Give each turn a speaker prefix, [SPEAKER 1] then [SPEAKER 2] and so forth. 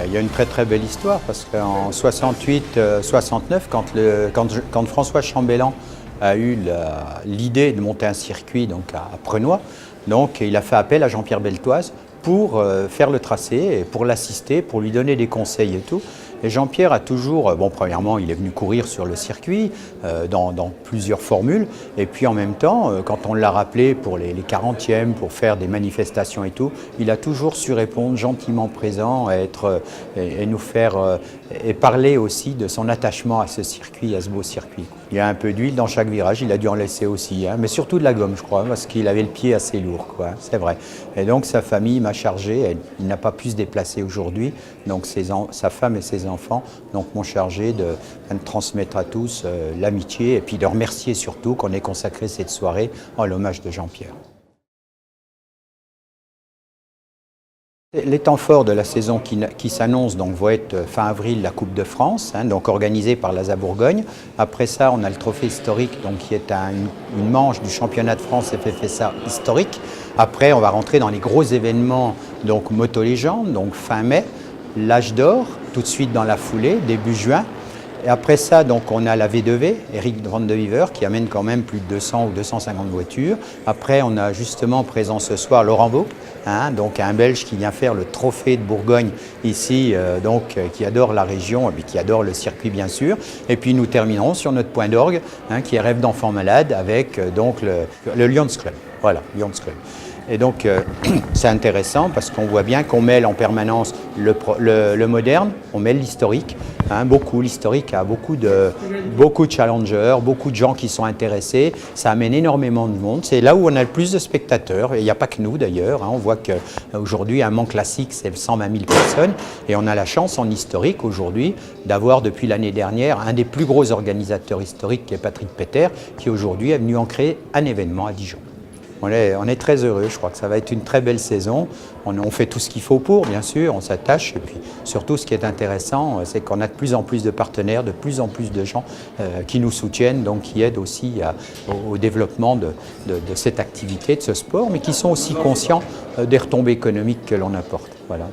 [SPEAKER 1] il y a une très très belle histoire parce qu'en 68-69, quand François Chambellan a eu l'idée de monter un circuit donc à Prenois, donc il a fait appel à Jean-Pierre Beltoise pour faire le tracé, et pour l'assister, pour lui donner des conseils et tout. Et Jean-Pierre a toujours, bon, premièrement, il est venu courir sur le circuit dans plusieurs formules. Et puis en même temps, quand on l'a rappelé pour les 40e, pour faire des manifestations et tout, il a toujours su répondre gentiment présent et nous faire et parler aussi de son attachement à ce circuit, à ce beau circuit. Il y a un peu d'huile dans chaque virage, il a dû en laisser aussi, hein, mais surtout de la gomme, je crois, parce qu'il avait le pied assez lourd, quoi, c'est vrai. Et donc sa famille m'a chargé, il n'a pas pu se déplacer aujourd'hui, donc sa femme et ses enfants m'ont chargé de transmettre à tous l'amitié et puis de remercier surtout qu'on ait consacré cette soirée en l'hommage de Jean-Pierre. Les temps forts de la saison qui s'annonce vont être fin avril la Coupe de France, hein, donc organisée par l'ASA Bourgogne. Après ça, on a le trophée historique, donc qui est une manche du championnat de France FFSA historique. Après, on va rentrer dans les gros événements, donc Moto Légende, donc fin mai, l'Âge d'Or, tout de suite dans la foulée, début juin. Et après ça, donc, on a la V2V, Eric Van de Wever, qui amène quand même plus de 200 ou 250 voitures. Après, on a justement présent ce soir Laurent Beau, hein, donc un Belge qui vient faire le trophée de Bourgogne ici, qui adore la région et qui adore le circuit bien sûr. Et puis nous terminerons sur notre point d'orgue, hein, qui est Rêve d'enfant malade, avec donc le Lions Club. Voilà, Lions Club. Et donc, c'est intéressant parce qu'on voit bien qu'on mêle en permanence le moderne, on mêle l'historique. Hein, l'historique a beaucoup de challengers, beaucoup de gens qui sont intéressés. Ça amène énormément de monde. C'est là où on a le plus de spectateurs. Et il n'y a pas que nous d'ailleurs. Hein, on voit qu'aujourd'hui, un Mans classique, c'est 120 000 personnes. Et on a la chance en historique aujourd'hui d'avoir depuis l'année dernière un des plus gros organisateurs historiques qui est Patrick Peter, qui aujourd'hui est venu en créer un événement à Dijon. On est très heureux, je crois que ça va être une très belle saison. On fait tout ce qu'il faut pour, bien sûr, on s'attache. Et puis surtout, ce qui est intéressant, c'est qu'on a de plus en plus de partenaires, de plus en plus de gens qui nous soutiennent, donc qui aident aussi au développement de cette activité, de ce sport, mais qui sont aussi conscients des retombées économiques que l'on apporte. Voilà.